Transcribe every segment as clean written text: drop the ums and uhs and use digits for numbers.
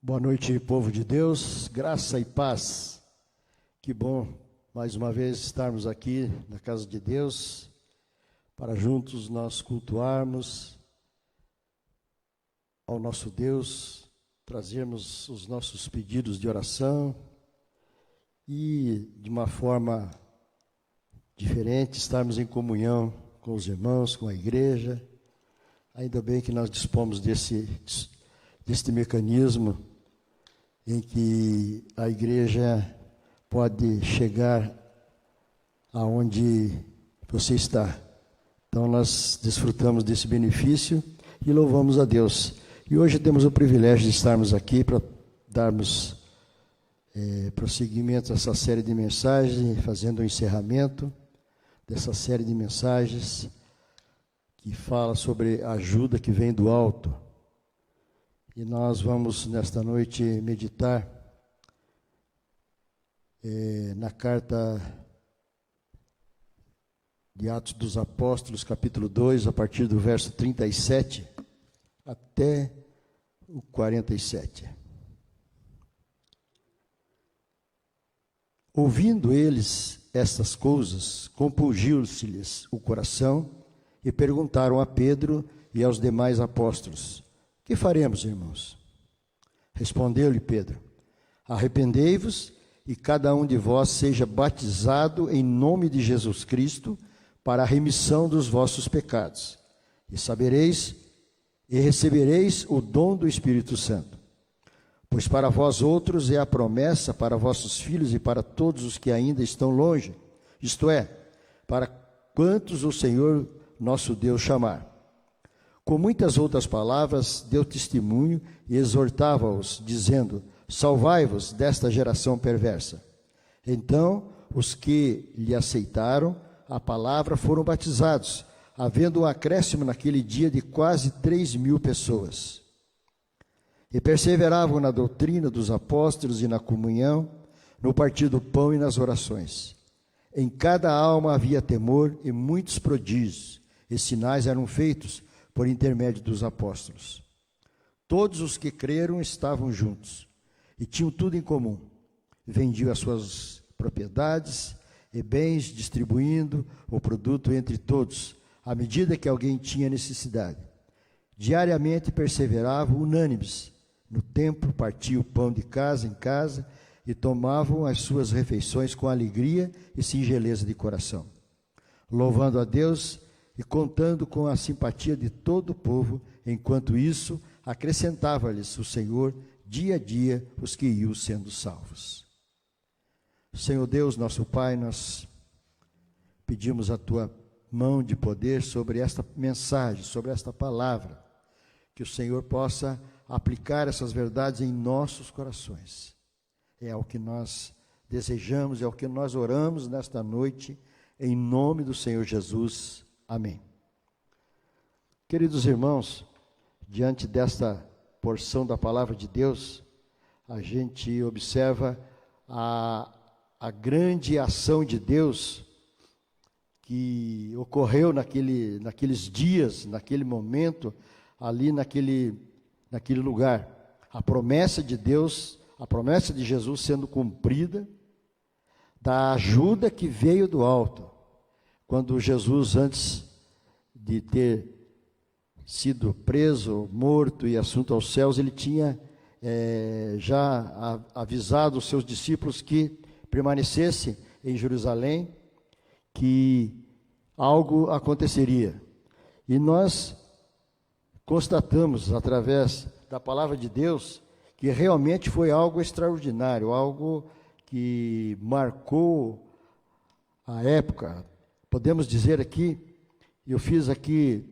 Boa noite, povo de Deus, graça e paz. Que bom, mais uma vez, estarmos aqui na casa de Deus, para juntos nós cultuarmos ao nosso Deus, trazermos os nossos pedidos de oração e, de uma forma diferente, estarmos em comunhão com os irmãos, com a igreja. Ainda bem que nós dispomos deste mecanismo em que a igreja pode chegar aonde você está. Então nós desfrutamos desse benefício e louvamos a Deus. E hoje temos o privilégio de estarmos aqui para darmos prosseguimento a essa série de mensagens, fazendo o encerramento dessa série de mensagens que fala sobre a ajuda que vem do alto. E nós vamos, nesta noite, meditar na carta de Atos dos Apóstolos, capítulo 2, a partir do verso 37 até o 47. Ouvindo eles estas coisas, compungiu-se-lhes o coração e perguntaram a Pedro e aos demais apóstolos: que faremos, irmãos? Respondeu-lhe Pedro: arrependei-vos e cada um de vós seja batizado em nome de Jesus Cristo para a remissão dos vossos pecados, e recebereis o dom do Espírito Santo. Pois para vós outros é a promessa, para vossos filhos e para todos os que ainda estão longe, isto é, para quantos o Senhor nosso Deus chamar. Com muitas outras palavras, deu testemunho e exortava-os, dizendo: salvai-vos desta geração perversa. Então, os que lhe aceitaram a palavra foram batizados, havendo um acréscimo naquele dia de quase 3.000 pessoas. E perseveravam na doutrina dos apóstolos e na comunhão, no partir do pão e nas orações. Em cada alma havia temor e muitos prodígios e sinais eram feitos por intermédio dos apóstolos. Todos os que creram estavam juntos e tinham tudo em comum. Vendiam as suas propriedades e bens, distribuindo o produto entre todos, à medida que alguém tinha necessidade. Diariamente perseveravam unânimes no templo, partiam o pão de casa em casa e tomavam as suas refeições com alegria e singeleza de coração, louvando a Deus e contando com a simpatia de todo o povo. Enquanto isso, acrescentava-lhes o Senhor dia a dia os que iam sendo salvos. Senhor Deus, nosso Pai, nós pedimos a Tua mão de poder sobre esta mensagem, sobre esta palavra, que o Senhor possa aplicar essas verdades em nossos corações. É o que nós desejamos, é o que nós oramos nesta noite, em nome do Senhor Jesus. Amém. Queridos irmãos, diante desta porção da palavra de Deus, a gente observa a grande ação de Deus que ocorreu naqueles dias, naquele momento, ali naquele lugar. A promessa de Deus, a promessa de Jesus sendo cumprida, da ajuda que veio do alto. Quando Jesus, antes de ter sido preso, morto e assunto aos céus, ele tinha já avisado os seus discípulos que permanecessem em Jerusalém, que algo aconteceria. E nós constatamos, através da palavra de Deus, que realmente foi algo extraordinário, algo que marcou a época. Podemos dizer aqui, eu fiz aqui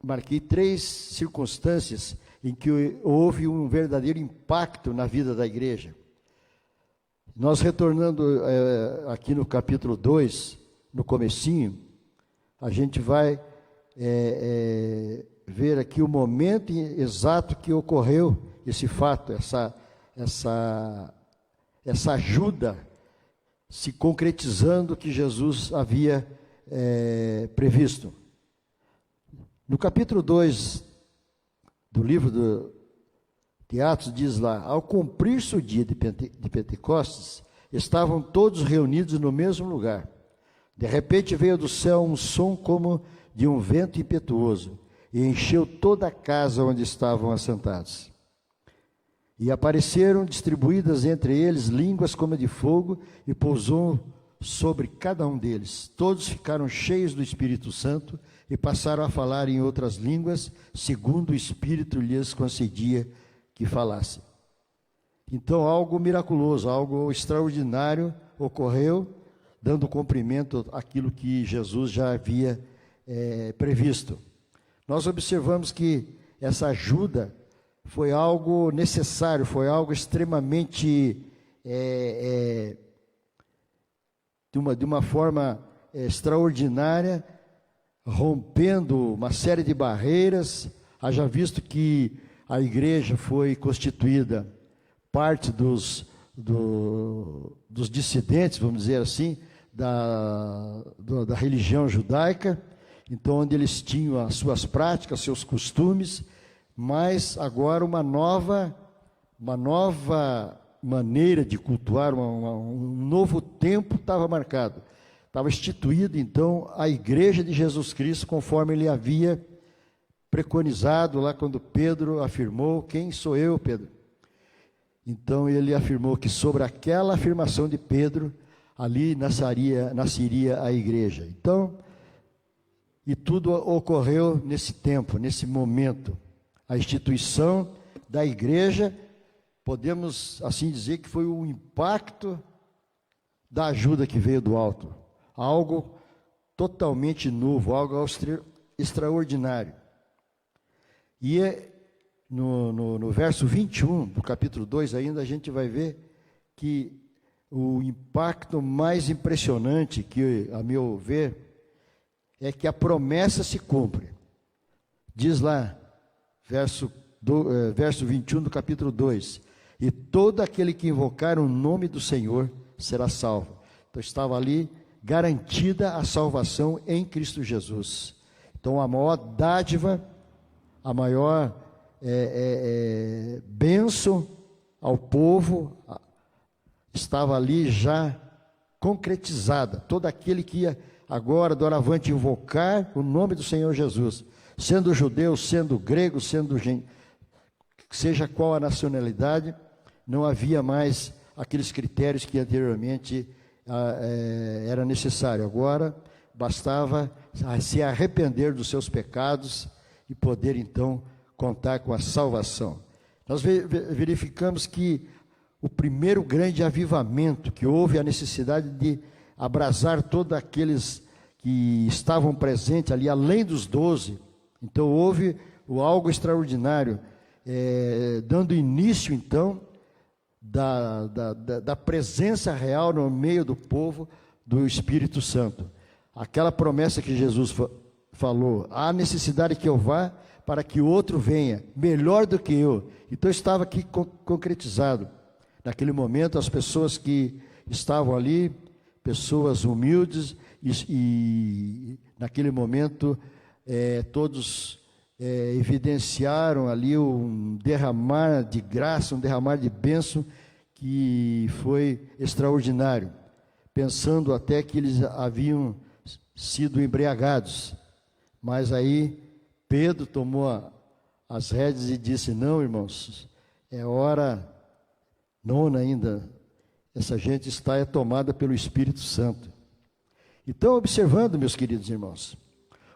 marquei 3 circunstâncias em que houve um verdadeiro impacto na vida da igreja. Nós retornando aqui no capítulo 2, no comecinho, a gente vai ver aqui o momento exato que ocorreu esse fato, essa ajuda se concretizando que Jesus havia previsto. No capítulo 2 do livro Atos diz lá: ao cumprir-se o dia de Pentecostes, estavam todos reunidos no mesmo lugar. De repente veio do céu um som como de um vento impetuoso, e encheu toda a casa onde estavam assentados. E apareceram distribuídas entre eles línguas como de fogo, e pousou sobre cada um deles. Todos ficaram cheios do Espírito Santo e passaram a falar em outras línguas, segundo o Espírito lhes concedia que falassem. Então, algo miraculoso, algo extraordinário ocorreu, dando cumprimento àquilo que Jesus já havia previsto. Nós observamos que essa ajuda foi algo necessário, foi algo extremamente, de uma forma extraordinária, rompendo uma série de barreiras. Haja visto que a igreja foi constituída, parte dos dissidentes, vamos dizer assim, da religião judaica, então onde eles tinham as suas práticas, seus costumes, mas agora uma nova maneira de cultuar, um novo tempo estava marcado. Estava instituída, então, a igreja de Jesus Cristo, conforme ele havia preconizado lá quando Pedro afirmou: quem sou eu, Pedro? Então ele afirmou que sobre aquela afirmação de Pedro, ali nasceria a igreja. Então, e tudo ocorreu nesse tempo, nesse momento. A instituição da igreja, podemos assim dizer que foi o impacto da ajuda que veio do alto. Algo totalmente novo, algo extraordinário. E no verso 21 do capítulo 2 ainda, a gente vai ver que o impacto mais impressionante, que a meu ver, é que a promessa se cumpre. Diz lá, verso 21 do capítulo 2: e todo aquele que invocar o nome do Senhor será salvo. Então estava ali garantida a salvação em Cristo Jesus. Então a maior dádiva, a maior bênção ao povo estava ali já concretizada. Todo aquele que ia agora, doravante, invocar o nome do Senhor Jesus, sendo judeu, sendo grego, seja qual a nacionalidade, não havia mais aqueles critérios que anteriormente era necessário. Agora bastava se arrepender dos seus pecados e poder então contar com a salvação. Nós verificamos que o primeiro grande avivamento, que houve a necessidade de abrasar todos aqueles que estavam presentes ali, além dos 12. Então houve algo extraordinário, dando início então da presença real no meio do povo do Espírito Santo. Aquela promessa que Jesus falou: há necessidade que eu vá para que outro venha, melhor do que eu. Então estava aqui concretizado. Naquele momento, as pessoas que estavam ali, pessoas humildes, e naquele momento todos evidenciaram ali um derramar de graça, um derramar de bênção que foi extraordinário, pensando até que eles haviam sido embriagados. Mas aí Pedro tomou as rédeas e disse: não, irmãos, é hora nona ainda, essa gente está tomada pelo Espírito Santo. Então, observando, meus queridos irmãos,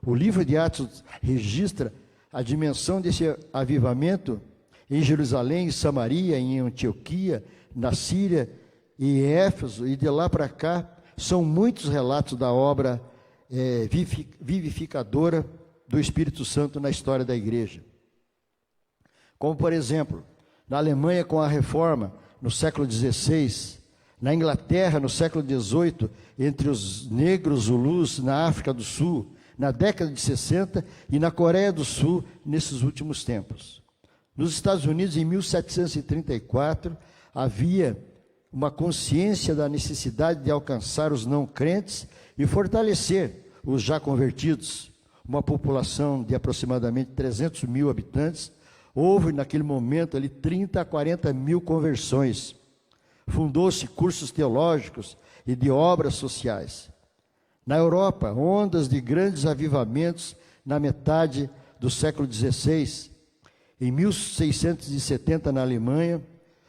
o livro de Atos registra a dimensão desse avivamento em Jerusalém, em Samaria, em Antioquia, na Síria e em Éfeso, e de lá para cá são muitos relatos da obra vivificadora do Espírito Santo na história da igreja. Como, por exemplo, na Alemanha com a Reforma, no século XVI, na Inglaterra, no século XVIII, entre os negros zulus, na África do Sul, na década de 60, e na Coreia do Sul, nesses últimos tempos. Nos Estados Unidos, em 1734, havia uma consciência da necessidade de alcançar os não crentes e fortalecer os já convertidos. Uma população de aproximadamente 300 mil habitantes, houve naquele momento ali 30 a 40 mil conversões. Fundou-se cursos teológicos e de obras sociais. Na Europa, ondas de grandes avivamentos na metade do século XVI. Em 1670, na Alemanha,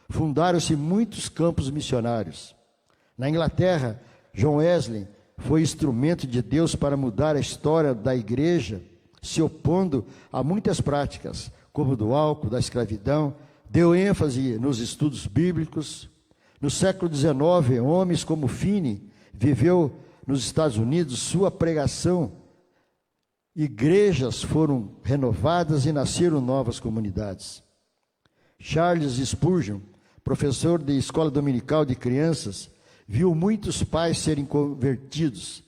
fundaram-se muitos campos missionários. Na Inglaterra, John Wesley foi instrumento de Deus para mudar a história da igreja, se opondo a muitas práticas, como do álcool, da escravidão, deu ênfase nos estudos bíblicos. No século XIX, homens como Finney viveu nos Estados Unidos, sua pregação, igrejas foram renovadas e nasceram novas comunidades. Charles Spurgeon, professor de escola dominical de crianças, viu muitos pais serem convertidos.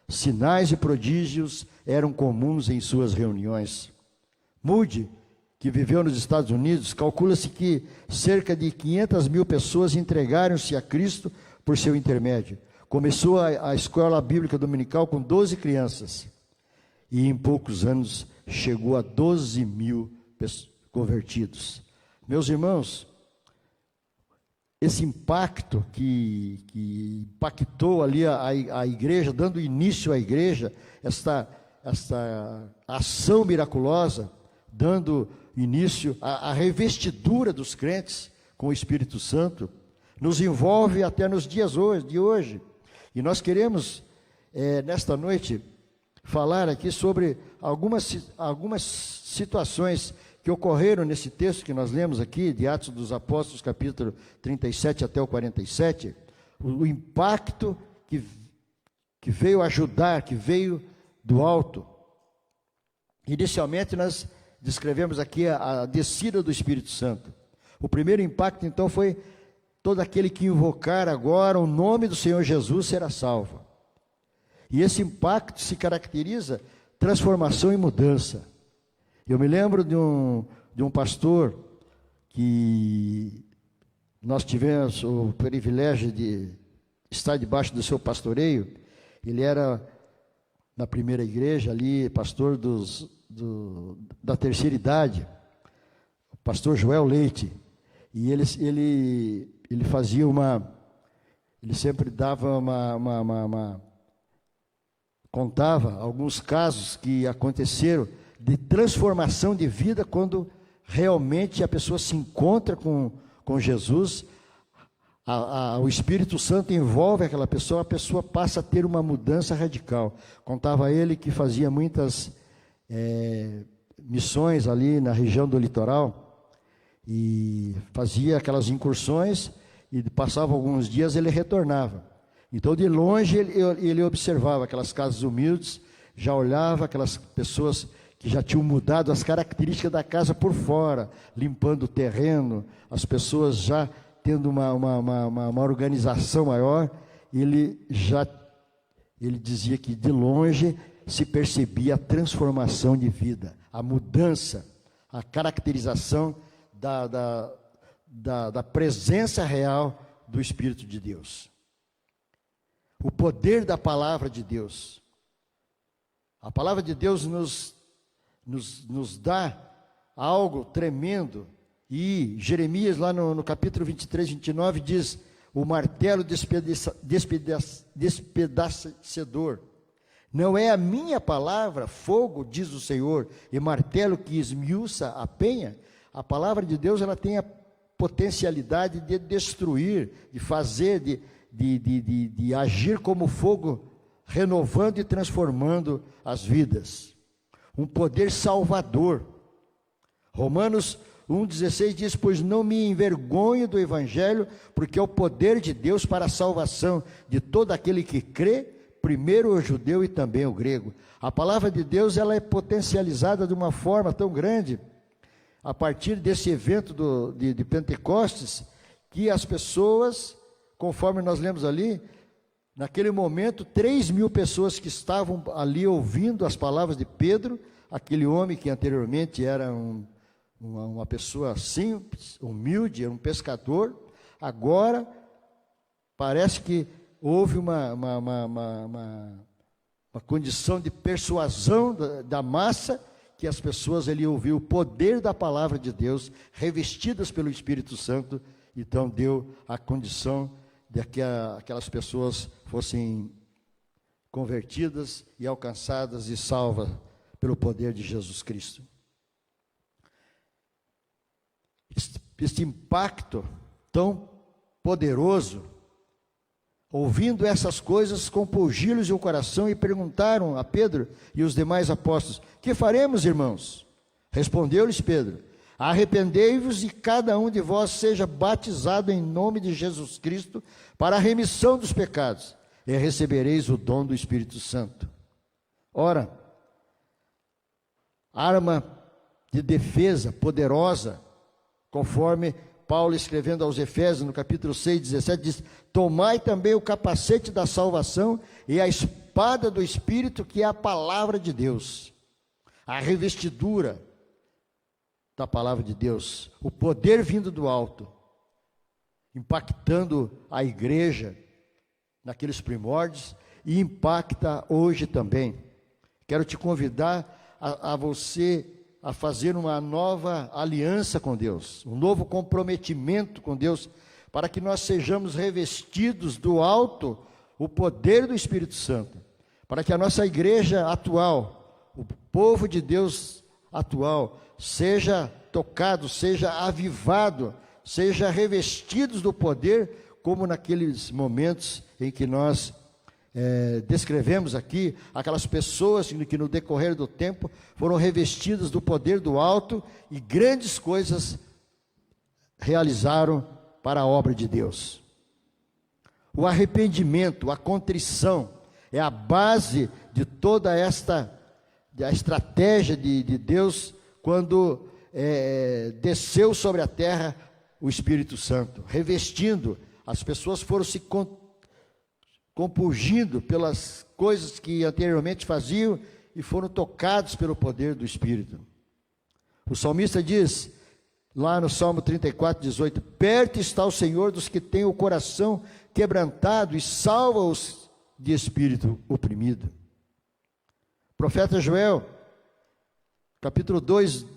Sinais e prodígios eram comuns em suas reuniões. Moody, que viveu nos Estados Unidos, calcula-se que cerca de 500 mil pessoas entregaram-se a Cristo por seu intermédio. Começou a escola bíblica dominical com 12 crianças e em poucos anos chegou a 12 mil convertidos. Meus irmãos, esse impacto que impactou ali a igreja, dando início à igreja, esta ação miraculosa, dando início à revestidura dos crentes com o Espírito Santo, nos envolve até nos dias de hoje. E nós queremos, nesta noite, falar aqui sobre algumas situações que ocorreram nesse texto que nós lemos aqui, de Atos dos Apóstolos, capítulo 37 até o 47, o impacto que veio ajudar, que veio do alto. Inicialmente nós descrevemos aqui a descida do Espírito Santo. O primeiro impacto então foi: todo aquele que invocar agora o nome do Senhor Jesus será salvo. E esse impacto se caracteriza transformação e mudança. Eu me lembro de um pastor que nós tivemos o privilégio de estar debaixo do seu pastoreio. Ele era, na primeira igreja ali, pastor da terceira idade, o pastor Joel Leite. E ele fazia ele sempre dava contava alguns casos que aconteceram de transformação de vida quando realmente a pessoa se encontra com Jesus. O Espírito Santo envolve aquela pessoa, a pessoa passa a ter uma mudança radical. Contava ele que fazia muitas missões ali na região do litoral, e fazia aquelas incursões, e passava alguns dias ele retornava. Então de longe ele observava aquelas casas humildes, já olhava aquelas pessoas que já tinham mudado as características da casa por fora, limpando o terreno, as pessoas já tendo uma organização maior. Ele dizia que de longe se percebia a transformação de vida, a mudança, a caracterização da presença real do Espírito de Deus. O poder da palavra de Deus. A palavra de Deus nos dá algo tremendo. E Jeremias, lá no capítulo 23, 29, diz: o martelo despedacedor. Não é a minha palavra, fogo, diz o Senhor, e martelo que esmiuça a penha? A palavra de Deus, ela tem a potencialidade de destruir, de fazer, de agir como fogo, renovando e transformando as vidas. Um poder salvador. Romanos 1,16 diz: pois não me envergonho do Evangelho, porque é o poder de Deus para a salvação de todo aquele que crê, primeiro o judeu e também o grego. A palavra de Deus, ela é potencializada de uma forma tão grande, a partir desse evento de Pentecostes, que as pessoas, conforme nós lemos ali, naquele momento, 3.000 pessoas que estavam ali ouvindo as palavras de Pedro, aquele homem que anteriormente era uma pessoa simples, humilde, era um pescador. Agora parece que houve uma condição de persuasão da massa, que as pessoas ali ouviram o poder da palavra de Deus, revestidas pelo Espírito Santo, então deu a condição de que aquelas pessoas fossem convertidas e alcançadas e salvas pelo poder de Jesus Cristo. Este impacto tão poderoso, ouvindo essas coisas, compungiu-lhes o coração e perguntaram a Pedro e os demais apóstolos: que faremos, irmãos? Respondeu-lhes Pedro: arrependei-vos e cada um de vós seja batizado em nome de Jesus Cristo para a remissão dos pecados, e recebereis o dom do Espírito Santo. Ora, arma de defesa poderosa, conforme Paulo escrevendo aos Efésios, no capítulo 6, 17, diz: tomai também o capacete da salvação e a espada do Espírito, que é a palavra de Deus. A revestidura da palavra de Deus, o poder vindo do alto, impactando a igreja naqueles primórdios e impacta hoje também. Quero te convidar a você a fazer uma nova aliança com Deus, um novo comprometimento com Deus, para que nós sejamos revestidos do alto, o poder do Espírito Santo, para que a nossa igreja atual, o povo de Deus atual, seja tocado, seja avivado, seja revestidos do poder, como naqueles momentos em que nós descrevemos aqui, aquelas pessoas que no decorrer do tempo foram revestidas do poder do alto e grandes coisas realizaram para a obra de Deus. O arrependimento, a contrição é a base de toda a estratégia de Deus quando desceu sobre a terra o Espírito Santo, revestindo. As pessoas foram se compungindo pelas coisas que anteriormente faziam e foram tocados pelo poder do Espírito. O salmista diz, lá no Salmo 34, 18, perto está o Senhor dos que têm o coração quebrantado e salva-os de espírito oprimido. O profeta Joel, capítulo 2,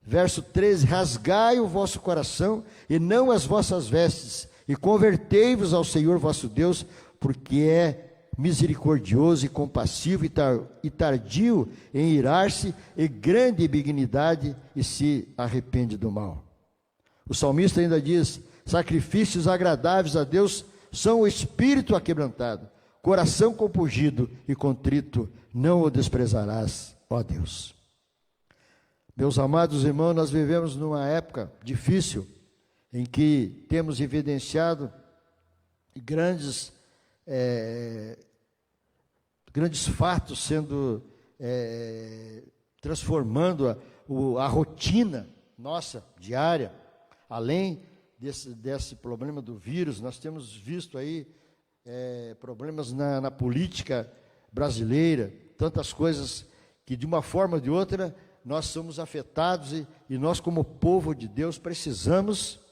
verso 13, rasgai o vosso coração e não as vossas vestes, e convertei-vos ao Senhor vosso Deus, porque é misericordioso e compassivo e tardio em irar-se, e grande em benignidade, e se arrepende do mal. O salmista ainda diz, sacrifícios agradáveis a Deus são o espírito aquebrantado, coração compungido e contrito, não o desprezarás, ó Deus. Meus amados irmãos, nós vivemos numa época difícil, em que temos evidenciado grandes fatos sendo transformando a rotina nossa diária. Além desse problema do vírus, nós temos visto aí problemas na política brasileira, tantas coisas que de uma forma ou de outra nós somos afetados e nós, como povo de Deus, precisamos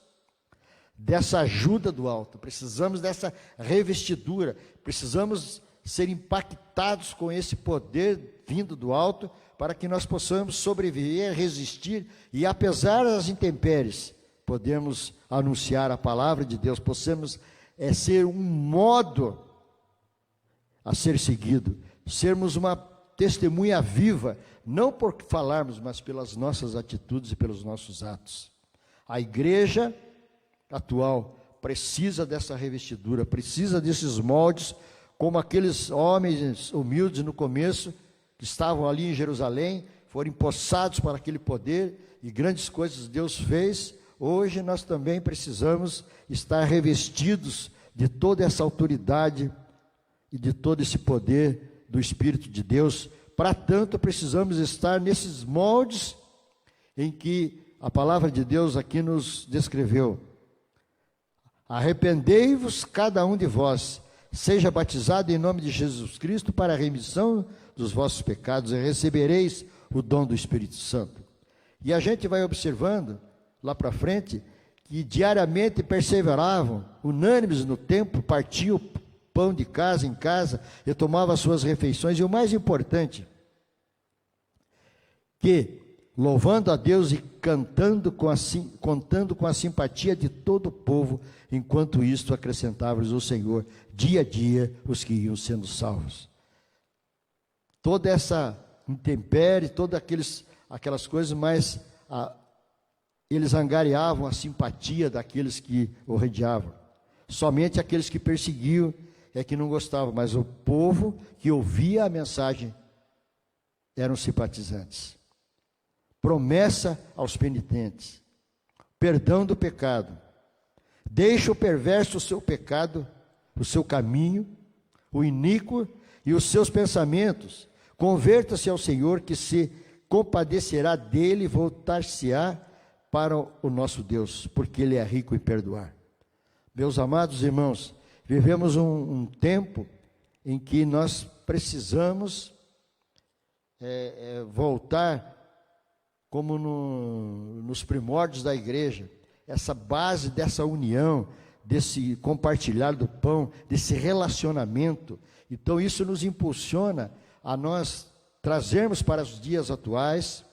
dessa ajuda do alto, precisamos dessa revestidura, precisamos ser impactados com esse poder vindo do alto, para que nós possamos sobreviver, resistir e, apesar das intempéries, podemos anunciar a palavra de Deus, possamos ser um modo a ser seguido, sermos uma testemunha viva, não por falarmos, mas pelas nossas atitudes e pelos nossos atos. A igreja atual precisa dessa revestidura, precisa desses moldes, como aqueles homens humildes no começo, que estavam ali em Jerusalém, foram empossados para aquele poder, e grandes coisas Deus fez. Hoje nós também precisamos estar revestidos de toda essa autoridade e de todo esse poder do Espírito de Deus. Para tanto, precisamos estar nesses moldes em que a palavra de Deus aqui nos descreveu. Arrependei-vos cada um de vós, seja batizado em nome de Jesus Cristo para a remissão dos vossos pecados, e recebereis o dom do Espírito Santo. E a gente vai observando lá para frente que diariamente perseveravam, unânimes no templo, partiam pão de casa em casa e tomavam as suas refeições. E o mais importante, que, louvando a Deus e contando com a simpatia de todo o povo, enquanto isto acrescentava-lhes o Senhor, dia a dia, os que iam sendo salvos. Toda essa intempérie, todas aquelas coisas, mas eles angariavam a simpatia daqueles que o rodeavam. Somente aqueles que perseguiam é que não gostavam, mas o povo que ouvia a mensagem eram simpatizantes. Promessa aos penitentes, perdão do pecado. Deixa o perverso o seu pecado, o seu caminho, o iníquo e os seus pensamentos. Converta-se ao Senhor, que se compadecerá dele e voltar-se-á para o nosso Deus, porque Ele é rico em perdoar. Meus amados irmãos, vivemos um tempo em que nós precisamos voltar como nos primórdios da igreja, essa base dessa união, desse compartilhar do pão, desse relacionamento. Então isso nos impulsiona a nós trazermos para os dias atuais.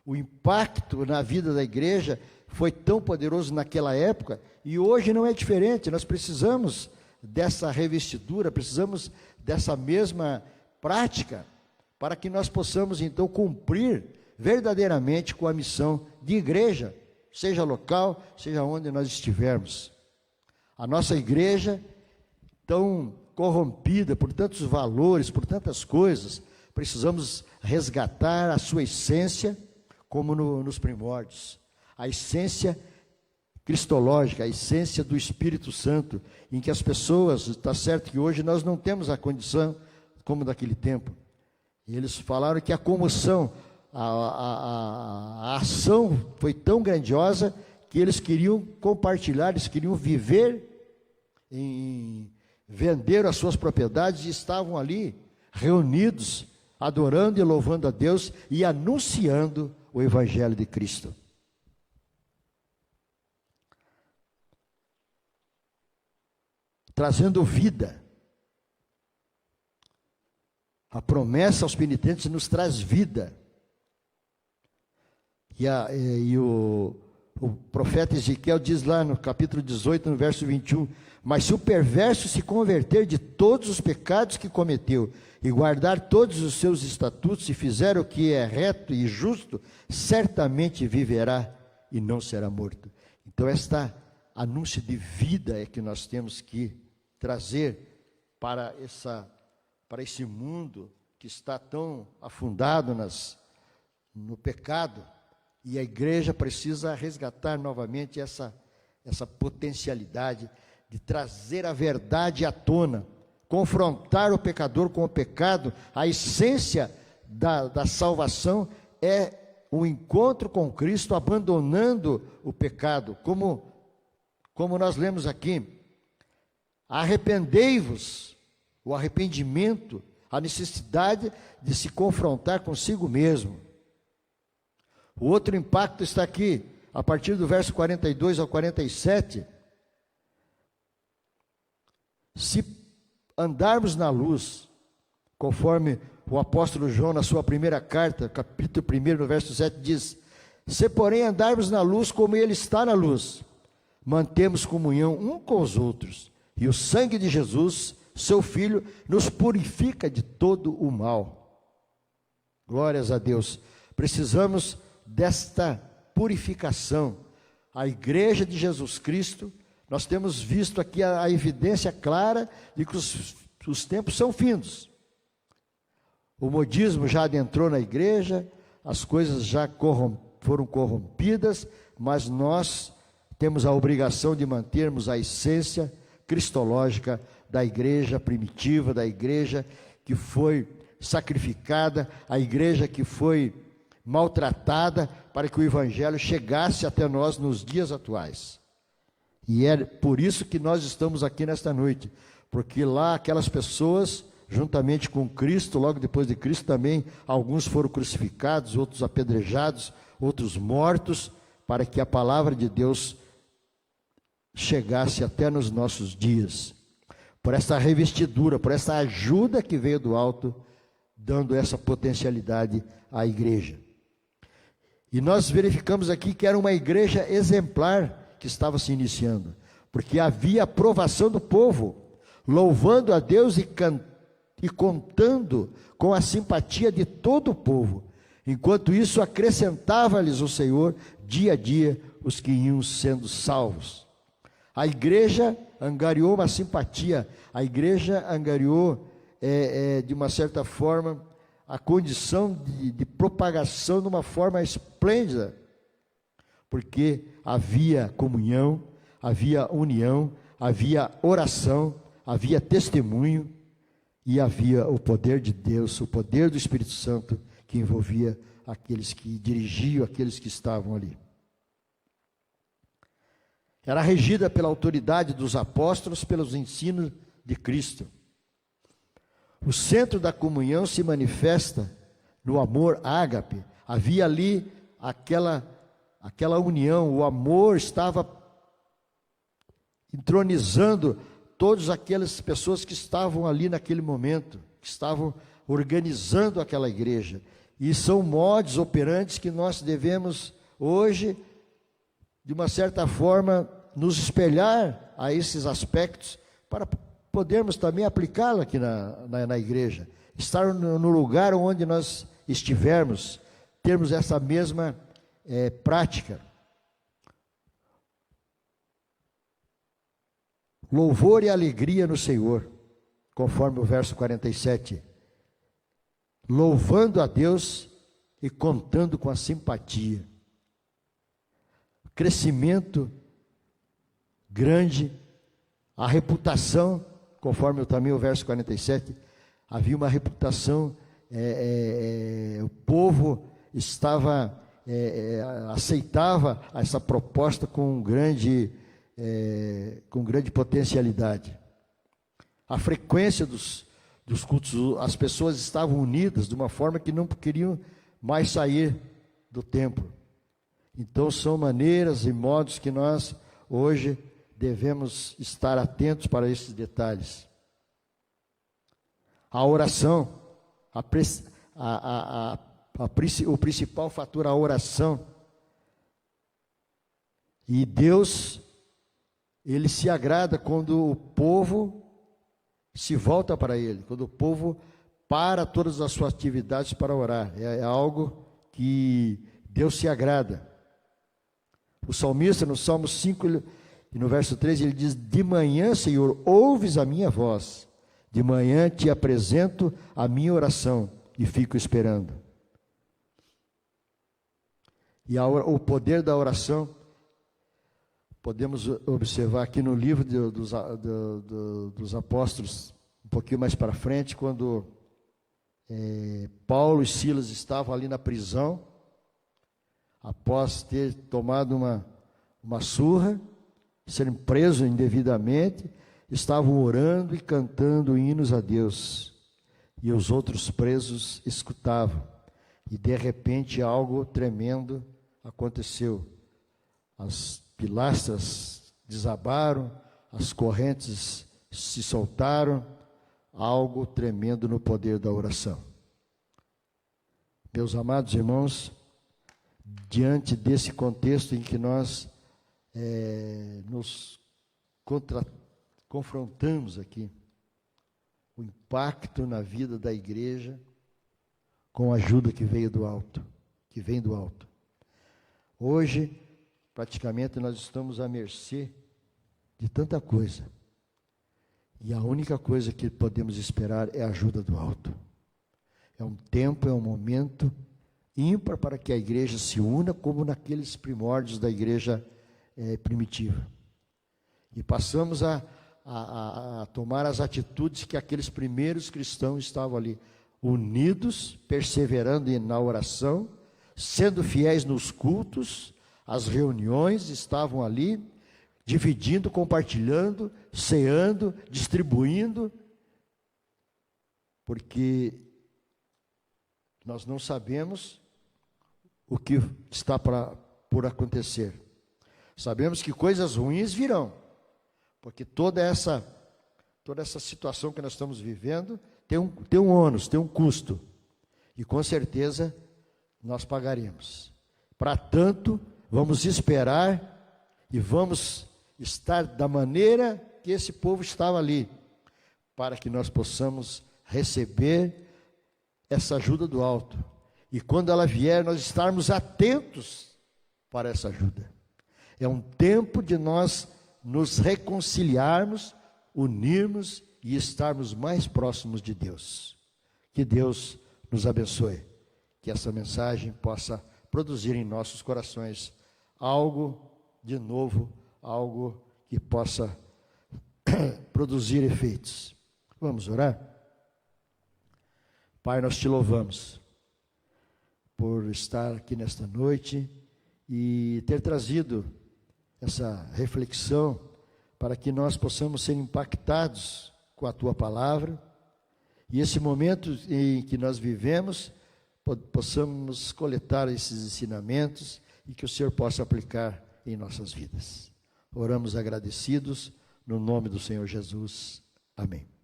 O impacto na vida da igreja foi tão poderoso naquela época e hoje não é diferente. Nós precisamos dessa revestidura, precisamos dessa mesma prática para que nós possamos então cumprir verdadeiramente com a missão de igreja, seja local, seja onde nós estivermos. A nossa igreja, tão corrompida por tantos valores, por tantas coisas, precisamos resgatar a sua essência como nos primórdios. A essência cristológica, a essência do Espírito Santo, em que as pessoas, está certo que hoje nós não temos a condição como daquele tempo. E eles falaram que a comoção, a ação foi tão grandiosa que eles queriam compartilhar, eles queriam viver, venderam as suas propriedades e estavam ali reunidos, adorando e louvando a Deus e anunciando o Evangelho de Cristo. Trazendo vida. A promessa aos penitentes nos traz vida. E o profeta Ezequiel diz lá no capítulo 18, no verso 21, mas se o perverso se converter de todos os pecados que cometeu e guardar todos os seus estatutos e fizer o que é reto e justo, certamente viverá e não será morto. Então esta anúncio de vida é que nós temos que trazer para esse mundo que está tão afundado no pecado. E a igreja precisa resgatar novamente essa potencialidade de trazer a verdade à tona, confrontar o pecador com o pecado. A essência da salvação é o encontro com Cristo, abandonando o pecado, como nós lemos aqui. Arrependei-vos, o arrependimento, a necessidade de se confrontar consigo mesmo. O outro impacto está aqui, a partir do verso 42 ao 47. Se andarmos na luz, conforme o apóstolo João, na sua primeira carta, capítulo 1, no verso 7, diz: se porém andarmos na luz como ele está na luz, mantemos comunhão um com os outros, e o sangue de Jesus, seu Filho, nos purifica de todo o mal. Glórias a Deus. Precisamos desta purificação. A igreja de Jesus Cristo, nós temos visto aqui a evidência clara de que os tempos são findos. O modismo já adentrou na igreja, as coisas já foram corrompidas, mas nós temos a obrigação de mantermos a essência cristológica da igreja primitiva, da igreja que foi sacrificada, a igreja que foi maltratada para que o Evangelho chegasse até nós nos dias atuais. E é por isso que nós estamos aqui nesta noite, porque lá aquelas pessoas, juntamente com Cristo, logo depois de Cristo também, alguns foram crucificados, outros apedrejados, outros mortos, para que a palavra de Deus chegasse até nos nossos dias. Por essa revestidura, por essa ajuda que veio do alto, dando essa potencialidade à igreja. E nós verificamos aqui que era uma igreja exemplar que estava se iniciando, porque havia aprovação do povo, louvando a Deus e contando com a simpatia de todo o povo. Enquanto isso, acrescentava-lhes o Senhor, dia a dia, os que iam sendo salvos. A igreja angariou uma simpatia, a igreja angariou, de uma certa forma, a condição de propagação de uma forma esplêndida, porque havia comunhão, havia união, havia oração, havia testemunho e havia o poder de Deus, o poder do Espírito Santo que envolvia aqueles que dirigiam, aqueles que estavam ali. Era regida pela autoridade dos apóstolos, pelos ensinos de Cristo. O centro da comunhão se manifesta no amor ágape. Havia ali aquela união, o amor estava entronizando todas aquelas pessoas que estavam ali naquele momento, que estavam organizando aquela igreja. E são modos operantes que nós devemos hoje, de uma certa forma, nos espelhar a esses aspectos para podermos também aplicá-lo aqui na igreja. Estar no lugar onde nós estivermos, termos essa mesma prática. Louvor e alegria no Senhor, conforme o verso 47. Louvando a Deus e contando com a simpatia. Crescimento grande, a reputação, conforme também o verso 47, havia uma reputação, o povo aceitava essa proposta com grande potencialidade. A frequência dos cultos, as pessoas estavam unidas de uma forma que não queriam mais sair do templo. Então são maneiras e modos que nós hoje devemos estar atentos para esses detalhes. A oração, o principal fator, a oração. E Deus, Ele se agrada quando o povo se volta para Ele, quando o povo para todas as suas atividades para orar. É algo que Deus se agrada. O salmista, no Salmo 5, e no verso 3, ele diz: de manhã, Senhor, ouves a minha voz, de manhã te apresento a minha oração e fico esperando. E o poder da oração, podemos observar aqui no livro dos apóstolos, um pouquinho mais para frente, quando Paulo e Silas estavam ali na prisão, após ter tomado uma surra, serem presos indevidamente, estavam orando e cantando hinos a Deus, e os outros presos escutavam, e de repente algo tremendo aconteceu. As pilastras desabaram, as correntes se soltaram, algo tremendo no poder da oração. Meus amados irmãos, diante desse contexto em que nós nos confrontamos aqui, o impacto na vida da igreja com a ajuda que vem do alto. Hoje, praticamente, nós estamos à mercê de tanta coisa. E a única coisa que podemos esperar é a ajuda do alto. É um tempo, é um momento ímpar para que a igreja se una, como naqueles primórdios da igreja primitiva. E passamos a tomar as atitudes que aqueles primeiros cristãos estavam ali, unidos, perseverando na oração, sendo fiéis nos cultos, as reuniões, estavam ali, dividindo, compartilhando, ceando, distribuindo, porque nós não sabemos o que está por acontecer. Sabemos que coisas ruins virão, porque toda essa situação que nós estamos vivendo tem um ônus, tem um custo, e com certeza nós pagaremos. Para tanto, vamos esperar e vamos estar da maneira que esse povo estava ali, para que nós possamos receber essa ajuda do alto. E quando ela vier, nós estarmos atentos para essa ajuda. É um tempo de nós nos reconciliarmos, unirmos e estarmos mais próximos de Deus. Que Deus nos abençoe. Que essa mensagem possa produzir em nossos corações algo de novo, algo que possa produzir efeitos. Vamos orar? Pai, nós te louvamos por estar aqui nesta noite e ter trazido essa reflexão para que nós possamos ser impactados com a tua palavra e esse momento em que nós vivemos, possamos coletar esses ensinamentos e que o Senhor possa aplicar em nossas vidas. Oramos agradecidos no nome do Senhor Jesus. Amém.